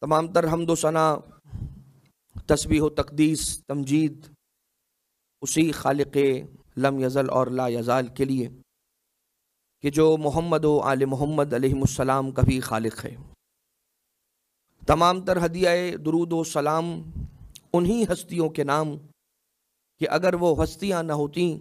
تمام تر حمد و ثنا، تسبیح و تقدیس، تمجید اسی خالق لم یزل اور لا یزال کے لیے کہ جو محمد و آل محمد علیہ السلام کا بھی خالق ہے۔ تمام تر ہدیہ درود و سلام انہی ہستیوں کے نام کہ اگر وہ ہستیاں نہ ہوتیں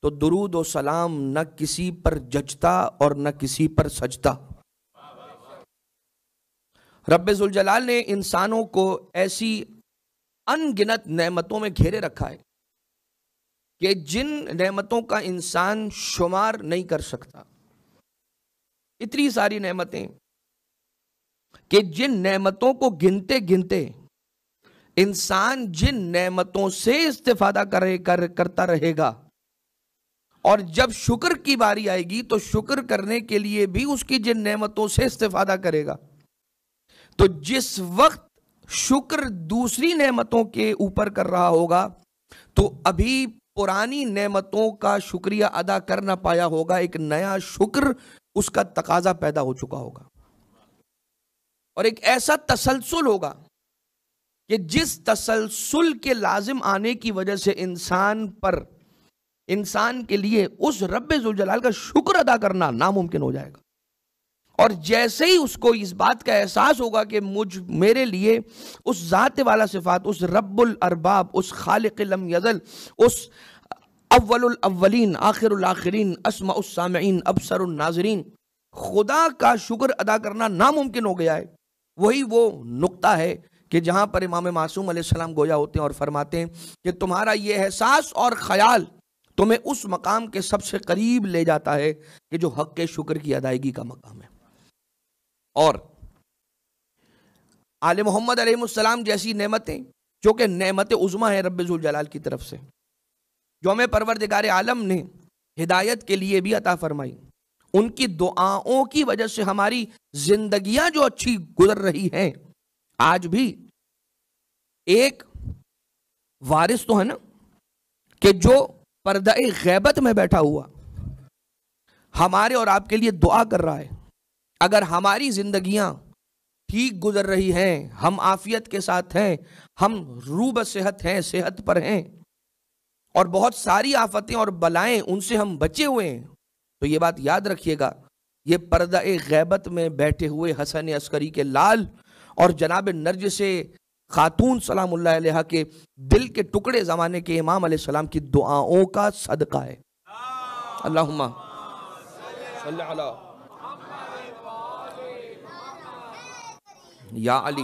تو درود و سلام نہ کسی پر جچتا اور نہ کسی پر سجتا۔ رب ذوالجلال نے انسانوں کو ایسی ان گنت نعمتوں میں گھیرے رکھا ہے کہ جن نعمتوں کا انسان شمار نہیں کر سکتا۔ اتنی ساری نعمتیں کہ جن نعمتوں کو گنتے گنتے انسان جن نعمتوں سے استفادہ کرتا رہے گا، اور جب شکر کی باری آئے گی تو شکر کرنے کے لیے بھی اس کی جن نعمتوں سے استفادہ کرے گا، تو جس وقت شکر دوسری نعمتوں کے اوپر کر رہا ہوگا تو ابھی پرانی نعمتوں کا شکریہ ادا کر نہ پایا ہوگا، ایک نیا شکر اس کا تقاضا پیدا ہو چکا ہوگا، اور ایک ایسا تسلسل ہوگا کہ جس تسلسل کے لازم آنے کی وجہ سے انسان کے لیے اس رب ذوالجلال کا شکر ادا کرنا ناممکن ہو جائے گا۔ اور جیسے ہی اس کو اس بات کا احساس ہوگا کہ میرے لیے اس ذات والا صفات، اس رب الارباب، اس خالق لم یزل، اس اول الاولین آخر الاخرین اسمع السامعین ابصر الناظرین، خدا کا شکر ادا کرنا ناممکن ہو گیا ہے۔ وہی وہ نقطہ ہے کہ جہاں پر امام معصوم علیہ السلام گویا ہوتے ہیں اور فرماتے ہیں کہ تمہارا یہ احساس اور خیال تمہیں اس مقام کے سب سے قریب لے جاتا ہے کہ جو حق کے شکر کی ادائیگی کا مقام ہے۔ اور آل محمد علیہ السلام جیسی نعمتیں جو کہ نعمت عظمیٰ ہے رب ذوالجلال کی طرف سے، جو ہمیں پروردگار عالم نے ہدایت کے لیے بھی عطا فرمائی، ان کی دعاؤں کی وجہ سے ہماری زندگیاں جو اچھی گزر رہی ہیں۔ آج بھی ایک وارث تو ہے نا کہ جو پردہ غیبت میں بیٹھا ہوا ہمارے اور آپ کے لیے دعا کر رہا ہے۔ اگر ہماری زندگیاں ٹھیک گزر رہی ہیں، ہم عافیت کے ساتھ ہیں، ہم روب صحت ہیں، صحت پر ہیں، اور بہت ساری آفتیں اور بلائیں ان سے ہم بچے ہوئے ہیں، تو یہ بات یاد رکھیے گا، یہ پردہ غیبت میں بیٹھے ہوئے حسن عسکری کے لال اور جناب نرجس خاتون سلام اللہ علیہ کے دل کے ٹکڑے زمانے کے امام علیہ السلام کی دعاؤں کا صدقہ ہے۔ اللہم صلی علی یا علی۔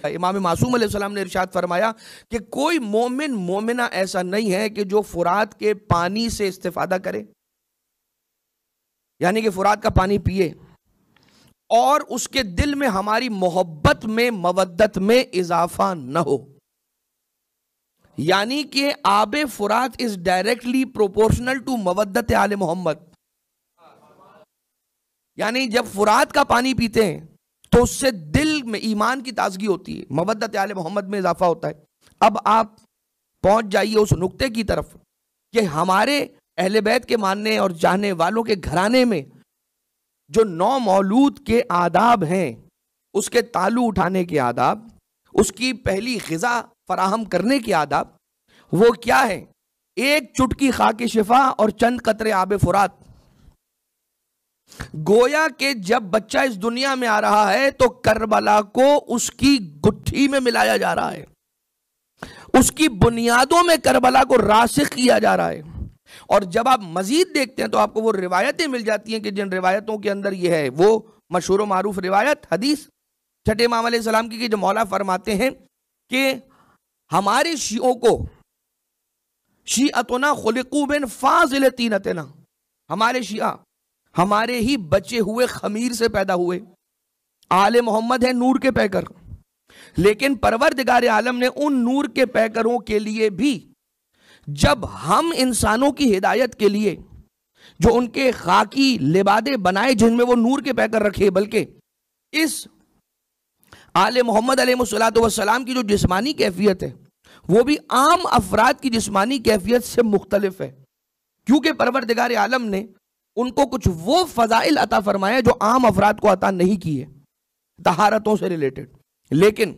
امام معصوم علیہ السلام نے ارشاد فرمایا کہ کوئی مومن مومنہ ایسا نہیں ہے کہ جو فرات کے پانی سے استفادہ کرے، یعنی کہ فرات کا پانی پیے اور اس کے دل میں ہماری محبت میں مودت میں اضافہ نہ ہو، یعنی کہ آب فرات از ڈائریکٹلی پروپورشنل ٹو مودت آل محمد، یعنی جب فرات کا پانی پیتے ہیں تو اس سے دل میں ایمان کی تازگی ہوتی ہے، مودت آل محمد میں اضافہ ہوتا ہے۔ اب آپ پہنچ جائیے اس نقطے کی طرف کہ ہمارے اہل بیت کے ماننے اور چاہنے والوں کے گھرانے میں جو نو مولود کے آداب ہیں، اس کے تالو اٹھانے کے آداب، اس کی پہلی غذا فراہم کرنے کے آداب، وہ کیا ہے؟ ایک چٹکی خاک شفا اور چند قطرے آب فرات۔ گویا کہ جب بچہ اس دنیا میں آ رہا ہے تو کربلا کو اس کی گٹھی میں ملایا جا رہا ہے، اس کی بنیادوں میں کربلا کو راسخ کیا جا رہا ہے۔ اور جب آپ مزید دیکھتے ہیں تو آپ کو وہ روایتیں مل جاتی ہیں کہ جن روایتوں کے اندر یہ ہے، وہ مشہور و معروف روایت حدیث چھٹے امام علیہ السلام کی، جو مولا فرماتے ہیں کہ ہمارے شیعوں کو شیعتنا خلقوا من فاضل طینتنا، ہمارے شیعہ ہمارے ہی بچے ہوئے خمیر سے پیدا ہوئے، آل محمد ہے نور کے پیکر، لیکن پروردگار عالم نے ان نور کے پیکروں کے لیے بھی جب ہم انسانوں کی ہدایت کے لیے جو ان کے خاکی لبادے بنائے جن میں وہ نور کے پیکر رکھے، بلکہ اس آل محمد علیہ السلام کی جو جسمانی کیفیت ہے وہ بھی عام افراد کی جسمانی کیفیت سے مختلف ہے، کیونکہ پروردگار عالم نے ان کو کچھ وہ فضائل عطا فرمایا جو عام افراد کو عطا نہیں کیے، طہارتوں سے ریلیٹڈ، لیکن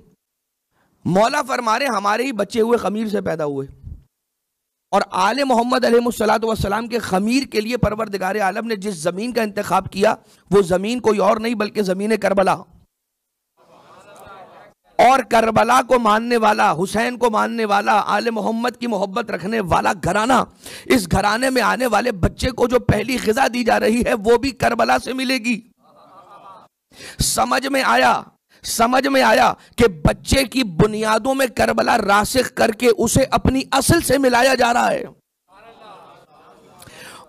مولا فرما رہے ہمارے ہی بچے ہوئے خمیر سے پیدا ہوئے، اور آل محمد علیہ الصلوۃ والسلام کے خمیر کے لیے پروردگار عالم نے جس زمین کا انتخاب کیا وہ زمین کوئی اور نہیں بلکہ زمین کربلا، اور کربلا کو ماننے والا، حسین کو ماننے والا، آل محمد کی محبت رکھنے والا گھرانہ، اس گھرانے میں آنے والے بچے کو جو پہلی غذا دی جا رہی ہے وہ بھی کربلا سے ملے گی۔ سمجھ میں آیا کہ بچے کی بنیادوں میں کربلا راسخ کر کے اسے اپنی اصل سے ملایا جا رہا ہے۔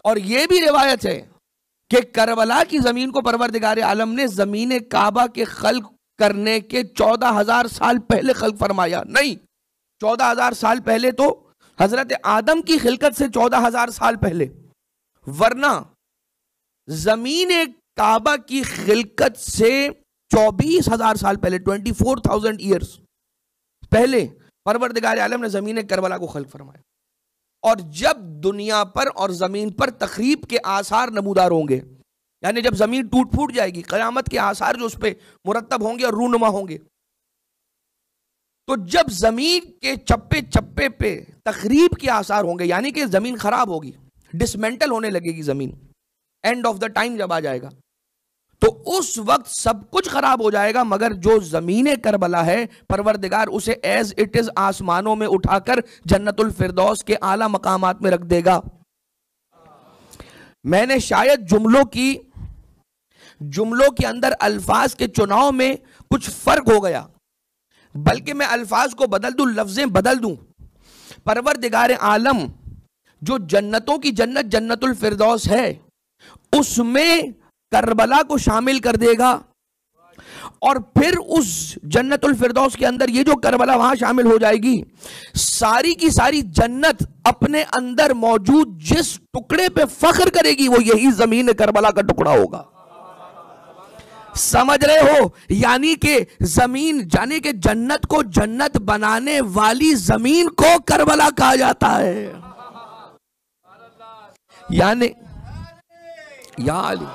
اور یہ بھی روایت ہے کہ کربلا کی زمین کو پروردگار عالم نے زمین کعبہ کے خلق کرنے کے 14,000 سال پہلے خلق فرمایا۔ نہیں، 14,000 سال پہلے تو حضرت آدم کی خلقت سے 14,000 سال پہلے، ورنہ زمین کعبہ کی خلقت سے 24,000 سال پہلے، 24,000 ایئرز پہلے پروردگار عالم نے زمین کربلا کو خلق فرمایا۔ اور جب دنیا پر اور زمین پر تخریب کے آثار نمودار ہوں گے، یعنی جب زمین ٹوٹ پھوٹ جائے گی، قیامت کے آثار جو اس پہ مرتب ہوں گے اور رونما ہوں گے، تو جب زمین کے چپے چپے پہ تخریب کے آثار ہوں گے، یعنی کہ زمین خراب ہوگی، ڈسمنٹل ہونے لگے گی زمین، اینڈ آف دا ٹائم جب آ جائے گا، تو اس وقت سب کچھ خراب ہو جائے گا، مگر جو زمین کربلا ہے پروردگار اسے ایز اٹ از آسمانوں میں اٹھا کر جنت الفردوس کے اعلیٰ مقامات میں رکھ دے گا۔ میں نے شاید جملوں کے اندر الفاظ کے چناؤ میں کچھ فرق ہو گیا، بلکہ میں الفاظ کو بدل دوں، لفظیں بدل دوں۔ پروردگار عالم جو جنتوں کی جنت جنت الفردوس ہے، اس میں کربلا کو شامل کر دے گا، اور پھر اس جنت الفردوس کے اندر یہ جو کربلا وہاں شامل ہو جائے گی، ساری کی ساری جنت اپنے اندر موجود جس ٹکڑے پہ فخر کرے گی وہ یہی زمین کربلا کا ٹکڑا ہوگا۔ سمجھ رہے ہو؟ یعنی کہ جنت کو جنت بنانے والی زمین کو کربلا کہا جاتا ہے۔ یعنی یا علی،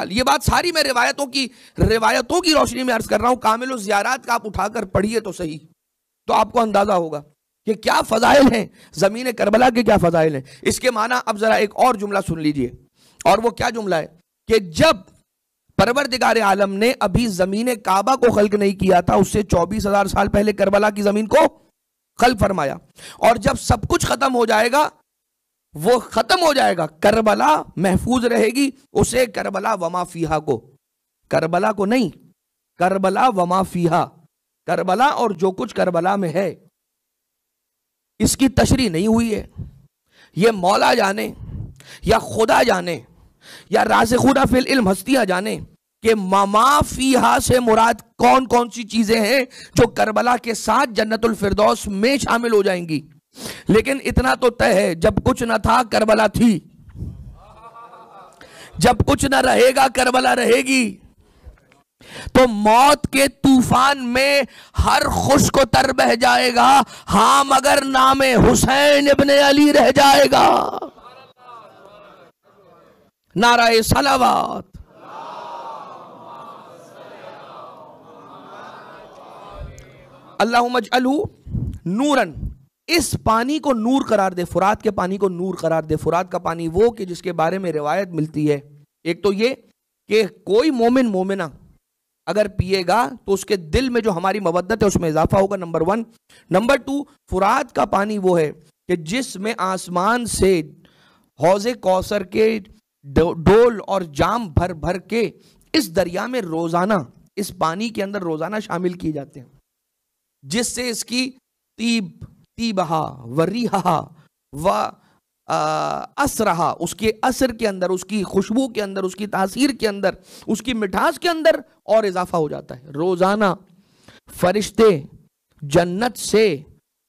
یہ بات ساری میں روایتوں کی روشنی میں عرض کر رہا ہوں۔ کامل الزیارات کا آپ اٹھا کر پڑھیے تو صحیح، تو آپ کو اندازہ ہوگا کہ کیا فضائل ہیں، زمین کربلا کے کیا فضائل ہیں۔ اس کے معنی اب ذرا ایک اور جملہ سن لیجئے، اور وہ کیا جملہ ہے کہ جب پروردگار عالم نے ابھی زمین کعبہ کو خلق نہیں کیا تھا، اس سے 24,000 سال پہلے کربلا کی زمین کو خلق فرمایا، اور جب سب کچھ ختم ہو جائے گا، وہ ختم ہو جائے گا، کربلا محفوظ رہے گی، اسے کربلا وما فیہا کو، کربلا کو نہیں، کربلا وما فیہا، کربلا اور جو کچھ کربلا میں ہے، اس کی تشریح نہیں ہوئی ہے۔ یہ مولا جانے یا خدا جانے یا راسخون فی العلم ہستیاں جانے کہ مما فیہا سے مراد کون کون سی چیزیں ہیں جو کربلا کے ساتھ جنت الفردوس میں شامل ہو جائیں گی، لیکن اتنا تو طے ہے، جب کچھ نہ تھا کربلا تھی، جب کچھ نہ رہے گا کربلا رہے گی۔ تو موت کے طوفان میں ہر خشک و تر بہ جائے گا، ہاں مگر نام حسین ابن علی رہ جائے گا۔ نعرہ صلوات۔ اللہم اجعلہ نوراً، اس پانی کو نور قرار دے، فرات کے پانی کو نور قرار دے۔ فرات کا پانی وہ کہ جس کے بارے میں روایت ملتی ہے، ایک تو یہ کہ کوئی مومنہ اگر پیے گا تو اس کے دل میں جو ہماری مودت ہے اس میں اضافہ ہوگا، نمبر 1۔ نمبر 2، فرات کا پانی وہ ہے کہ جس میں آسمان سے حوض کوثر کے ڈول اور جام بھر بھر کے اس دریا میں روزانہ، اس پانی کے اندر روزانہ شامل کیے جاتے ہیں، جس سے اس کی طیبہا و ریحہا و اسرہا، اس کے اثر کے اندر، اس کی خوشبو کے اندر، اس کی تاثیر کے اندر، اس کی مٹھاس کے اندر اور اضافہ ہو جاتا ہے۔ روزانہ فرشتے جنت سے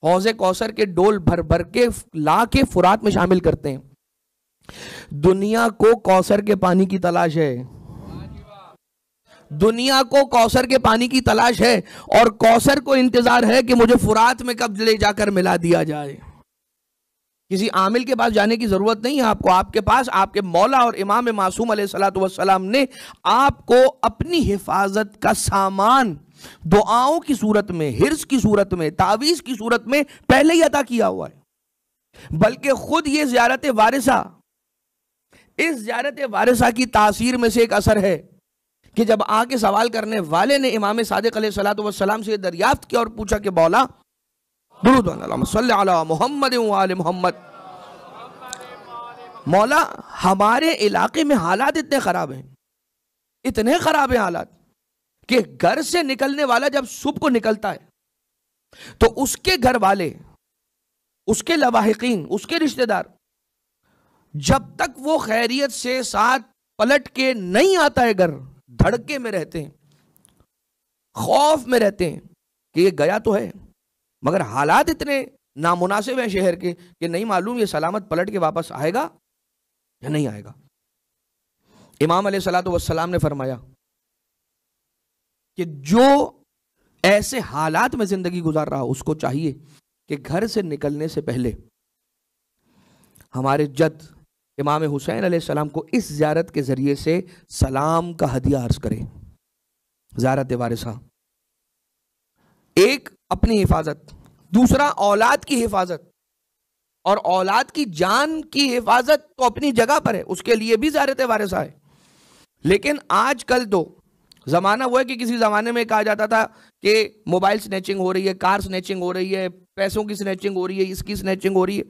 حوض کوثر کے ڈول بھر بھر کے لا کے فرات میں شامل کرتے ہیں۔ دنیا کو کوثر کے پانی کی تلاش ہے، دنیا کو کوثر کے پانی کی تلاش ہے، اور کوثر کو انتظار ہے کہ مجھے فرات میں کب لے جا کر ملا دیا جائے۔ کسی عامل کے پاس جانے کی ضرورت نہیں ہے آپ کو، آپ کے پاس آپ کے مولا اور امام معصوم علیہ الصلوۃ والسلام نے آپ کو اپنی حفاظت کا سامان دعاؤں کی صورت میں، حرص کی صورت میں، تعویذ کی صورت میں پہلے ہی عطا کیا ہوا ہے، بلکہ خود یہ زیارت وارثہ، اس زیارت وارثہ کی تاثیر میں سے ایک اثر ہے کہ جب آ کے سوال کرنے والے نے امام صادق علیہ السلام سے دریافت کیا اور پوچھا کہ مولا درود اللہم صلی علی محمد وآل محمد، مولا ہمارے علاقے میں حالات اتنے خراب ہیں، اتنے خراب ہیں حالات کہ گھر سے نکلنے والا جب صبح کو نکلتا ہے تو اس کے گھر والے، اس کے لواحقین، اس کے رشتہ دار جب تک وہ خیریت سے ساتھ پلٹ کے نہیں آتا ہے گھر، دھڑکے میں رہتے ہیں، خوف میں رہتے ہیں کہ یہ گیا تو ہے، مگر حالات اتنے نامناسب ہیں شہر کے کہ نہیں معلوم یہ سلامت پلٹ کے واپس آئے گا یا نہیں آئے گا۔ امام علیہ السلام نے فرمایا کہ جو ایسے حالات میں زندگی گزار رہا اس کو چاہیے کہ گھر سے نکلنے سے پہلے ہمارے جد امام حسین علیہ السلام کو اس زیارت کے ذریعے سے سلام کا ہدیہ عرض کرے۔ زیارت وارثہ، ایک اپنی حفاظت، دوسرا اولاد کی حفاظت، اور اولاد کی جان کی حفاظت تو اپنی جگہ پر ہے، اس کے لیے بھی زیارت وارثہ ہے۔ لیکن آج کل تو زمانہ وہ ہے کہ کسی زمانے میں کہا جاتا تھا کہ موبائل سنیچنگ ہو رہی ہے، کار سنیچنگ ہو رہی ہے، پیسوں کی سنیچنگ ہو رہی ہے، اس کی سنیچنگ ہو رہی ہے۔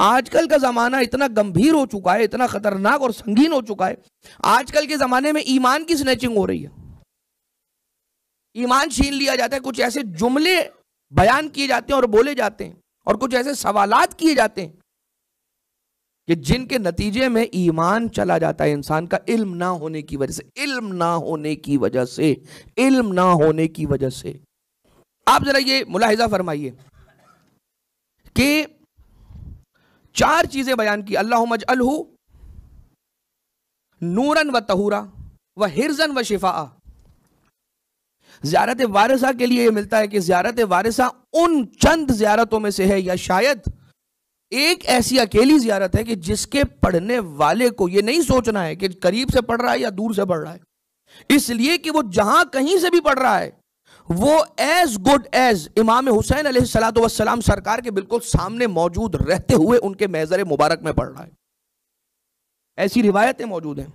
آج کل کا زمانہ اتنا گمبھیر ہو چکا ہے، اتنا خطرناک اور سنگین ہو چکا ہے، آج کل کے زمانے میں ایمان کی سنیچنگ ہو رہی ہے، ایمان چھین لیا جاتا ہے، کچھ ایسے جملے بیان کیے جاتے ہیں اور بولے جاتے ہیں اور کچھ ایسے سوالات کیے جاتے ہیں کہ جن کے نتیجے میں ایمان چلا جاتا ہے انسان کا، علم نہ ہونے کی وجہ سے، علم نہ ہونے کی وجہ سے، علم نہ ہونے کی وجہ سے۔ آپ ذرا یہ ملاحظہ فرمائیے کہ 4 چیزیں بیان کی، اللہم اجعلہ نوراً و طہورا و حرزاً و شفاء۔ زیارت وارثہ کے لیے یہ ملتا ہے کہ زیارت وارثہ ان چند زیارتوں میں سے ہے، یا شاید ایک ایسی اکیلی زیارت ہے کہ جس کے پڑھنے والے کو یہ نہیں سوچنا ہے کہ قریب سے پڑھ رہا ہے یا دور سے پڑھ رہا ہے، اس لیے کہ وہ جہاں کہیں سے بھی پڑھ رہا ہے وہ ایز گڈ ایز امام حسین علیہ السلام سرکار کے بالکل سامنے موجود رہتے ہوئے ان کے محضر مبارک میں پڑھ رہا ہے۔ ایسی روایتیں موجود ہیں۔